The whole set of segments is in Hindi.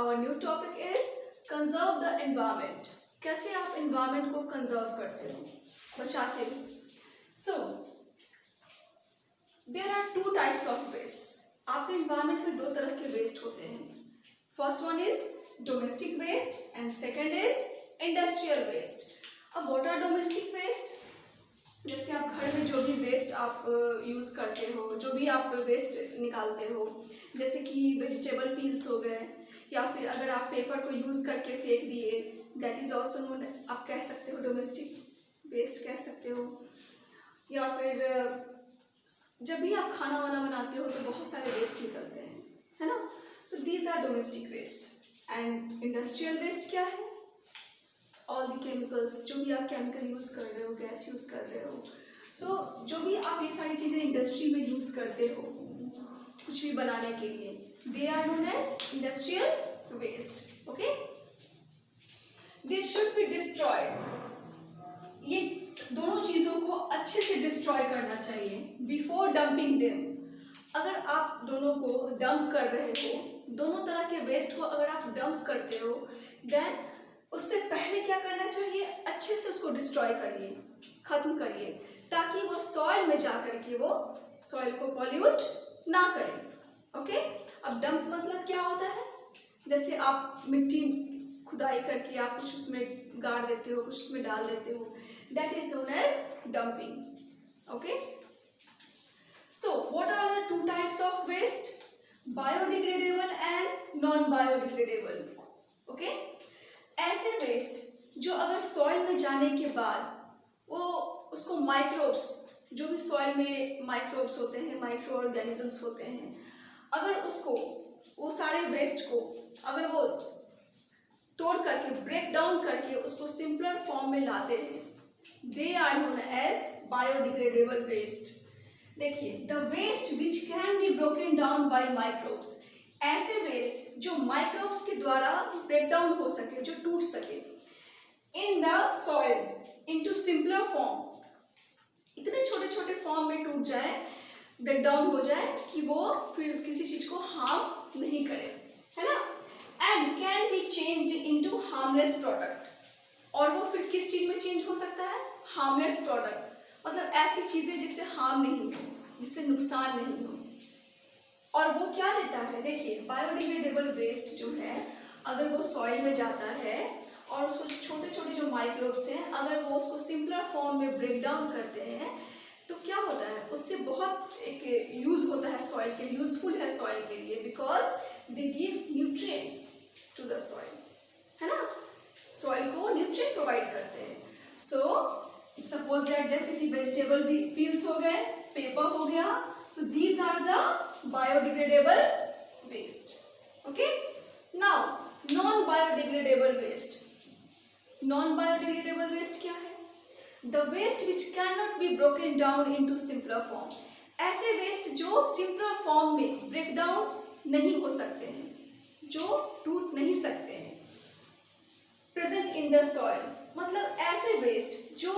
our new topic is conserve the environment. कैसे आप environment को conserve करते हो, बचाते हो? So there are two types of wastes. आपके environment में दो तरह के waste होते हैं. First one is domestic waste and second is industrial waste. अब what are domestic waste? जैसे आप घर में जो भी वेस्ट आप यूज़ करते हो, जो भी आप वेस्ट निकालते हो, जैसे कि वेजिटेबल पील्स हो गए, या फिर अगर आप पेपर को यूज़ करके फेंक दिए, दैट इज़ ऑल्सो नोन, आप कह सकते हो डोमेस्टिक वेस्ट कह सकते हो. या फिर जब भी आप खाना वाना बनाते हो तो बहुत सारे वेस्ट निकलते हैं, है ना. So these are domestic waste. And industrial waste क्या है? ऑल द केमिकल्स, जो भी आप केमिकल यूज़ कर रहे हो, गैस यूज़ कर रहे हो, सो जो भी आप ये सारी चीज़ें इंडस्ट्री में यूज़ करते हो कुछ भी बनाने के लिए, they are known as industrial waste. Okay, they should be destroyed. ये दोनों चीज़ों को अच्छे से डिस्ट्रॉय करना चाहिए बिफोर डंपिंग देम. अगर आप दोनों को डंप कर रहे हो, दोनों तरह के वेस्ट को अगर आप डंप करते हो, देन उससे पहले क्या करना चाहिए? अच्छे से उसको डिस्ट्रॉय करिए, ख़त्म करिए, ताकि वो सॉइल में जा करके वो सॉइल को पॉल्यूट ना करे. ओके, अब डंप मतलब क्या होता है? जैसे आप मिट्टी खुदाई करके आप कुछ उसमें गाड़ देते हो, कुछ उसमें डाल देते हो, that is known as dumping. Okay, so what are the two types of waste? Biodegradable and non biodegradable. Okay, ऐसे वेस्ट जो अगर सॉइल में जाने के बाद वो उसको माइक्रोब्स, जो भी सॉइल में माइक्रोब्स होते हैं, माइक्रो ऑर्गेनिजम्स होते हैं, अगर उसको वो सारे वेस्ट को अगर वो तोड़ करके ब्रेक डाउन करके उसको सिंपलर फॉर्म में लाते हैं, they are known as biodegradable waste. देखिए, the waste which can be broken down by microbes, ऐसे वेस्ट जो माइक्रोब्स के द्वारा ब्रेक डाउन हो सके, जो टूट सके in the soil into simpler form, इतने छोटे छोटे फॉर्म में टूट जाए, ब्रेक डाउन हो जाए कि वो फिर किसी चीज को हार्म नहीं करे, है ना. And can be changed into harmless product. और वो फिर किस चीज में चेंज हो सकता है? Harmless product. मतलब ऐसी चीजें जिससे हार्म नहीं हो, जिससे नुकसान नहीं हो. और वो क्या देता है? देखिए, बायोडिग्रेडेबल वेस्ट जो है अगर वो सॉइल में जाता है और उसको छोटे छोटे जो माइक्रोब्स हैं अगर वो उसको सिंपलर फॉर्म में ब्रेक डाउन करते हैं तो क्या होता है? उससे बहुत एक यूज होता है सॉइल के लिए, यूजफुल है सॉइल के लिए, because they give nutrients to the soil, है ना. सॉइल को न्यूट्रिएंट प्रोवाइड करते हैं. सो सपोज दैट जैसे कि वेजिटेबल भी पील्स हो गए, पेपर हो गया, so these are the biodegradable waste. Okay, now non biodegradable waste. Non biodegradable waste क्या है? The waste which cannot be broken down into simpler form. ऐसे waste जो simpler form में break down नहीं हो सकते हैं, जो टूट नहीं सकते हैं. Present in the soil मतलब ऐसे waste जो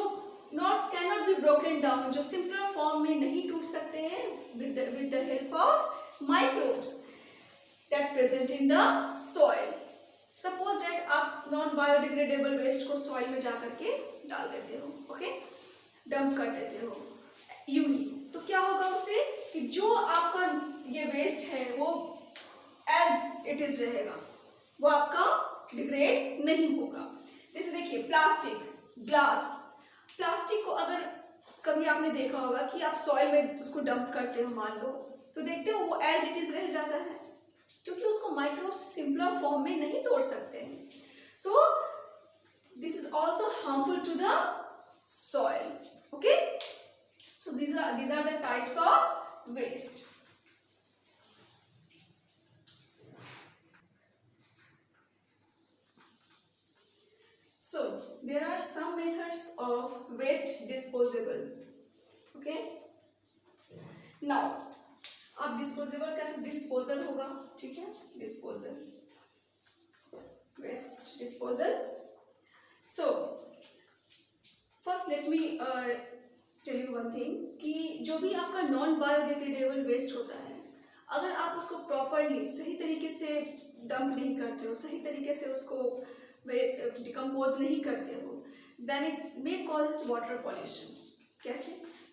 cannot be broken down, जो simpler form में नहीं टूट सकते हैं with the help of microbes that present in the soil. Suppose that आप non biodegradable waste को soil में जा करके डाल देते हो, ओके, डंप कर देते हो यूं ही, तो क्या होगा उससे कि जो आपका ये वेस्ट है वो एज इट इज रहेगा, वो आपका डिग्रेड नहीं होगा. जैसे देखिए, प्लास्टिक, ग्लास, प्लास्टिक को अगर कभी आपने देखा होगा कि आप सॉइल में उसको डंप करते हो मान लो, तो देखते हो वो एज इट इज रह जाता है क्योंकि उसको माइक्रोब्स सिंपलर फॉर्म में नहीं तोड़ सकते हैं. So this is also harmful to the soil. Okay, so these are the types of waste. So there are some methods of waste disposal. Okay, now अब डिस्पोजेबल कैसे डिस्पोजल होगा? ठीक है, disposal, waste disposal. So first let me tell you one thing कि जो भी आपका नॉन बायोडिग्रेडेबल वेस्ट होता है, अगर आप उसको प्रॉपरली सही तरीके से डंप नहीं करते हो, सही तरीके से उसको डिकम्पोज नहीं करते हो, then it may causes water pollution. कैसे?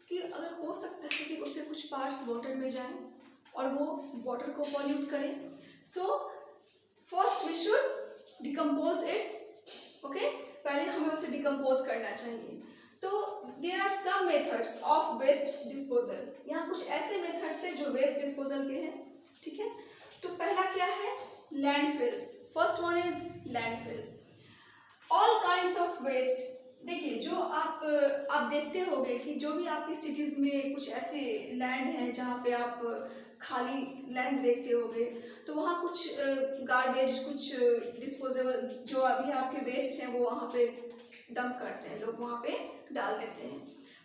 कि अगर हो सकता है कि उससे कुछ पार्ट्स वाटर में जाएं और वो वाटर को पॉल्यूट करें। So first we should decompose it, okay, पहले हमें उसे डिकम्पोज करना चाहिए। तो there are some methods of waste disposal, यहाँ कुछ ऐसे मेथड्स हैं जो वेस्ट डिस्पोजल के हैं, ठीक है। तो पहला क्या है? Landfills. First one is landfills. All kinds of waste, देखिए जो आप देखते होंगे कि जो भी आपकी सिटीज़ में कुछ ऐसे लैंड हैं जहाँ पे आप खाली लैंड देखते होंगे, तो वहाँ कुछ गार्बेज, कुछ डिस्पोजेबल जो अभी आपके वेस्ट हैं वो वहाँ पे डंप करते हैं, लोग वहाँ पे डाल देते हैं।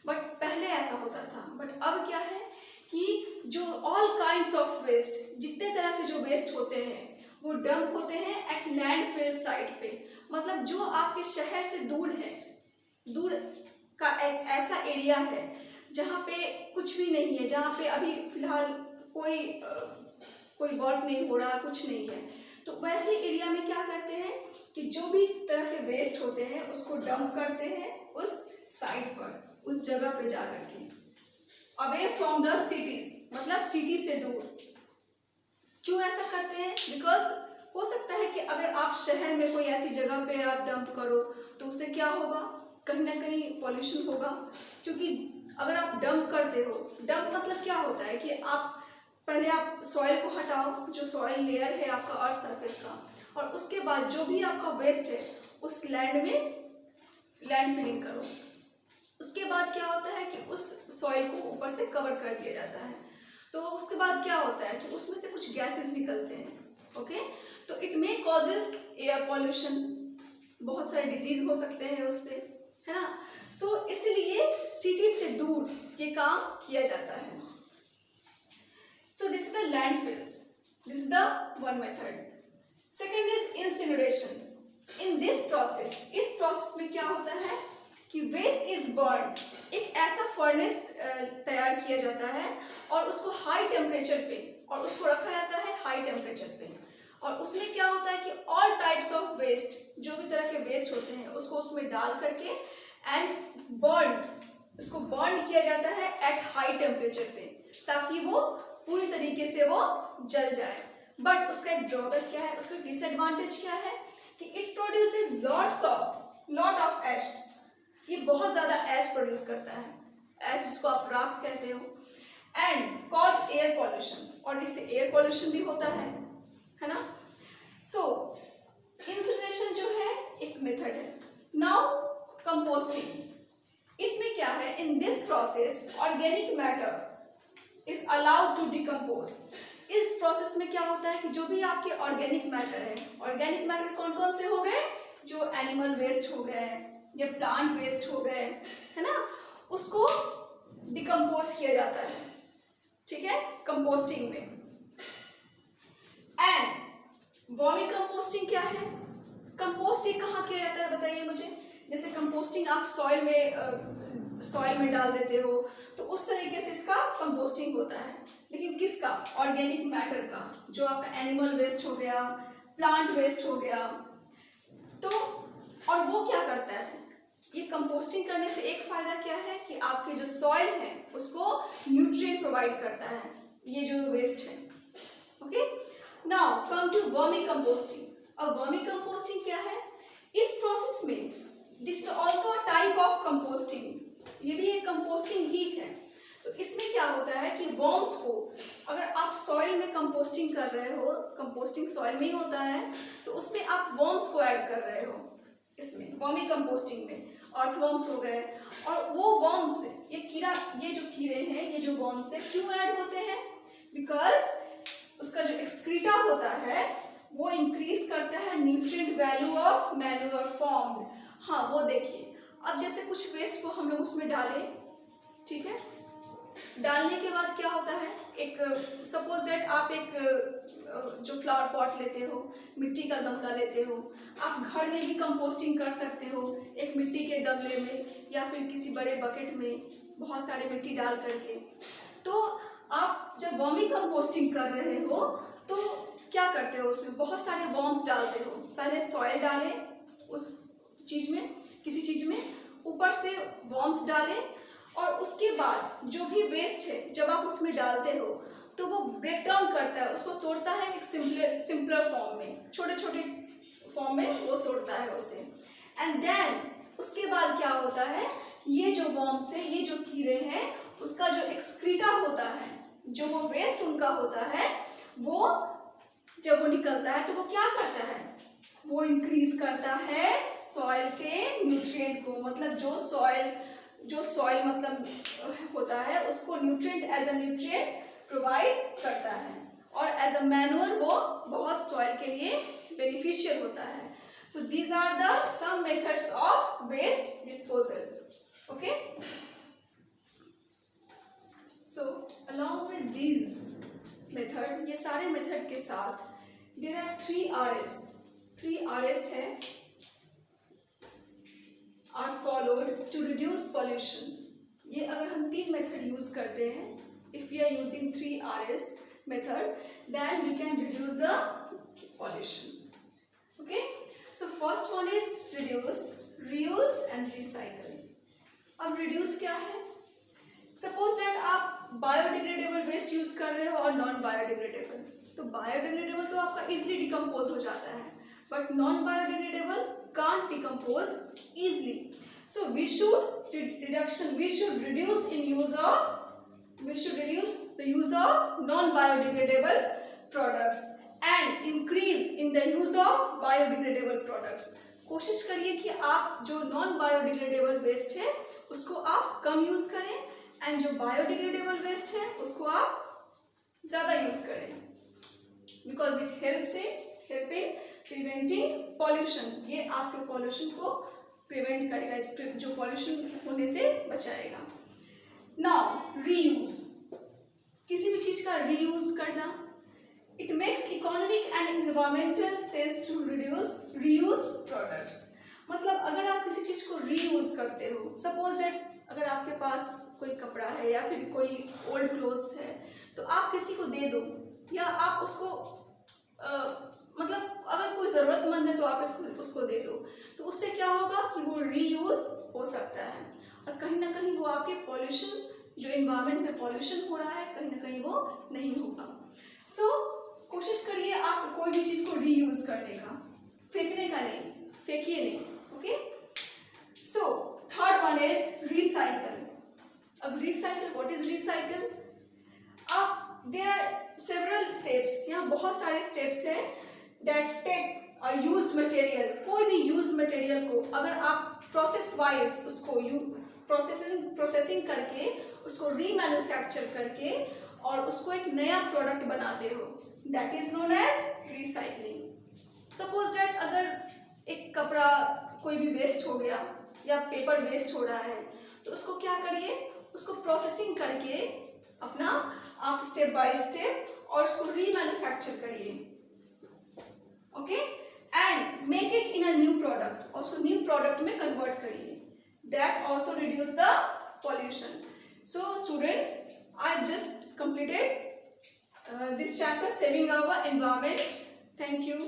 बट पहले ऐसा होता था, बट अब क्या है कि जो ऑल काइंड्स ऑफ वेस्ट, जितने तरह के जो वेस्ट होते हैं वो डंप होते हैं एट लैंडफिल साइट पे। मतलब जो आपके शहर से दूर है, दूर का एक ऐसा एरिया है जहाँ पे कुछ भी नहीं है, जहाँ पे अभी फिलहाल कोई वर्क नहीं हो रहा, कुछ नहीं है, तो वैसे एरिया में क्या करते हैं कि जो भी तरह के वेस्ट होते हैं उसको डंप करते हैं उस साइट पर, उस जगह पे जा करके, अवे फ्रॉम द सिटीज, मतलब सिटी से दूर। क्यों ऐसा करते हैं? बिकॉज हो सकता है कि अगर आप शहर में कोई ऐसी जगह पे आप डंप करो तो उससे क्या होगा, कहीं ना कहीं पॉल्यूशन होगा। क्योंकि अगर आप डंप करते हो, डंप मतलब क्या होता है कि आप पहले आप सॉइल को हटाओ, जो सॉइल लेयर है आपका अर्थ सरफेस का, और उसके बाद जो भी आपका वेस्ट है उस लैंड में लैंड फिलिंग करो। उसके बाद क्या होता है कि उस सॉइल को ऊपर से कवर कर दिया जाता है। तो उसके बाद क्या होता है कि उसमें से कुछ गैसेस निकलते हैं, ओके। तो it may causes air pollution, बहुत सारे डिजीज हो सकते हैं उससे, है ना। सो इसलिए सिटी से दूर ये काम किया जाता है। सो this is the landfills, this is the one method. Second is incineration. In this process, इस प्रोसेस में क्या होता है कि वेस्ट इज बर्न, एक ऐसा फर्नेस तैयार किया जाता है और उसको हाई टेम्परेचर पे, और उसको रखा जाता है हाई टेम्परेचर पे, और उसमें क्या होता है कि ऑल टाइप्स ऑफ वेस्ट, जो भी तरह के वेस्ट होते हैं उसको उसमें डाल करके एंड बर्न, उसको बर्न किया जाता है एट हाई टेम्परेचर पे, ताकि वो पूरी तरीके से वो जल जाए। बट उसका एक ड्रॉबैक क्या है, उसका डिसएडवांटेज क्या है कि इट प्रोड्यूसेस लॉट ऑफ ऐश, ये बहुत ज़्यादा ऐश प्रोड्यूस करता है, ऐश जिसको आप राख कहते हो, एंड कॉज एयर पॉल्यूशन, और इससे एयर पॉल्यूशन भी होता है ना। सो इंसिनरेशन जो है एक मेथड है। नाउ कंपोस्टिंग, इसमें क्या है, in this process organic matter is allowed to decompose. इस प्रोसेस में क्या होता है कि जो भी आपके ऑर्गेनिक मैटर है, ऑर्गेनिक मैटर कौन कौन से हो गए, जो एनिमल वेस्ट हो गए या प्लांट वेस्ट हो गए, है ना, उसको डिकम्पोज किया जाता है, ठीक है, कंपोस्टिंग में। एंड वर्मी कंपोस्टिंग क्या है, कंपोस्टिंग कहाँ किया जाता है बताइए मुझे। जैसे कंपोस्टिंग आप सॉइल में डाल देते हो, तो उस तरीके से इसका कंपोस्टिंग होता है, लेकिन किसका, ऑर्गेनिक मैटर का, जो आपका एनिमल वेस्ट हो गया, प्लांट वेस्ट हो गया। तो और वो क्या करता है, ये कंपोस्टिंग करने से एक फायदा क्या है कि आपके जो सॉइल है उसको न्यूट्रिएंट प्रोवाइड करता है, ये जो वेस्ट है, okay. Now come to vermicomposting. अब वर्मी कंपोस्टिंग क्या है, इस प्रोसेस में this is also a type of composting, ये भी एक कंपोस्टिंग ही है। तो इसमें क्या होता है कि वर्म्स को, अगर आप सॉइल में कंपोस्टिंग कर रहे हो, कंपोस्टिंग सॉइल में ही होता है, तो उसमें आप वर्म्स को ऐड कर रहे हो, इसमें वर्मी कंपोस्टिंग में अर्थवर्म्स हो गए, और वो वर्म्स, ये जो कीड़े हैं, ये जो वर्म्स है क्यों ऐड होते हैं, बिकॉज उसका जो एक्सक्रीटा होता है वो इंक्रीज करता है nutrient value of manure formed. हाँ, वो देखिए, अब जैसे कुछ वेस्ट को हम लोग उसमें डालें, ठीक है, डालने के बाद क्या होता है, एक सपोज दैट आप एक जो फ्लावर पॉट लेते हो, मिट्टी का गमला लेते हो, आप घर में भी कंपोस्टिंग कर सकते हो, एक मिट्टी के गमले में या फिर किसी बड़े बकेट में बहुत सारे मिट्टी डाल करके। तो आप जब वर्मी कंपोस्टिंग कर रहे हो तो क्या करते हो उसमें बहुत सारे वॉर्म्स डालते हो। पहले सॉइल डालें उस चीज़ में, किसी चीज़ में, ऊपर से वॉर्म्स डालें और उसके बाद जो भी वेस्ट है जब आप उसमें डालते हो तो वो ब्रेक डाउन करता है, उसको तोड़ता है एक सिंपलर फॉर्म में, छोटे छोटे फॉर्म में वो तोड़ता है उसे। एंड देन उसके बाद क्या होता है, ये जो वॉर्म्स है, ये जो कीड़े हैं, उसका जो एक्सक्रीटा होता है, जो वो वेस्ट उनका होता है, वो जब वो निकलता है तो वो क्या करता है, वो इंक्रीज करता है सॉइल के न्यूट्रिएंट को। मतलब जो सॉइल मतलब होता है उसको nutrient as a nutrient provide करता है और एज अ मैन्योर वो बहुत सॉइल के लिए बेनिफिशियल होता है। So these are the some methods of waste disposal. Okay, so along with these method, ये सारे मेथड के साथ देयर आर 3 Rs है are followed to reduce pollution. ये अगर हम 3 मेथड यूज करते हैं, if we are using 3 Rs method, then we can reduce the pollution. Okay, so first one is reduce, reuse and recycle. अब reduce क्या है? Suppose that आप biodegradable waste यूज कर रहे हो और नॉन बायोडिग्रेडेबल, तो बायोडिग्रेडेबल तो आपका easily डिकम्पोज हो जाता है, but non biodegradable can't decompose easily. So we should reduce the use of non-biodegradable products and increase in the use of biodegradable products. कोशिश करिए कि आप जो नॉन बायोडिग्रेडेबल वेस्ट है उसको आप कम यूज करें एंड जो बायोडिग्रेडेबल वेस्ट है उसको आप ज़्यादा यूज करें, because it helps in preventing pollution. ये आपके पॉल्यूशन को प्रिवेंट करेगा, जो पॉल्यूशन होने से बचाएगा। नाउ रीयूज, किसी भी चीज का रीयूज करना, it makes economic and environmental sense to reuse products. मतलब अगर आप किसी चीज को रीयूज करते हो, सपोज दैट अगर आपके पास कोई कपड़ा है या फिर कोई ओल्ड क्लोथ्स है तो आप किसी को दे दो, या आप उसको मतलब अगर कोई ज़रूरतमंद है तो आप उसको दे दो, तो उससे क्या होगा कि वो रीयूज हो सकता है और कहीं ना कहीं वो आपके पॉल्यूशन, जो एनवायरनमेंट में पॉल्यूशन हो रहा है, कहीं ना कहीं वो नहीं होगा। सो कोशिश करिए आप कोई भी चीज़ को रीयूज करने का, फेंकने का नहीं, फेंकिए नहीं। Okay, so third one is recycle. अब रिसाइकल, व्हाट इज रिसाइकल? आप देयर आर सेवरल स्टेप्स, यहाँ बहुत सारे स्टेप्स हैं दैट टेक यूज्ड मटेरियल। कोई भी यूज्ड मटेरियल को अगर आप प्रोसेस वाइज उसको प्रोसेसिंग करके उसको रीमैन्युफैक्चर करके और उसको एक नया प्रोडक्ट बनाते हो, that is known as recycling. Suppose that अगर एक कपड़ा कोई भी वेस्ट हो गया या पेपर वेस्ट हो रहा है तो उसको क्या करिए, उसको प्रोसेसिंग करके अपना आप स्टेप बाय स्टेप और उसको रीमैन्युफैक्चर करिए। Okay, and make it in a new product और उसको न्यू प्रोडक्ट में कन्वर्ट करिए, that also reduce the pollution. So students, I just completed this chapter, saving our environment. Thank you.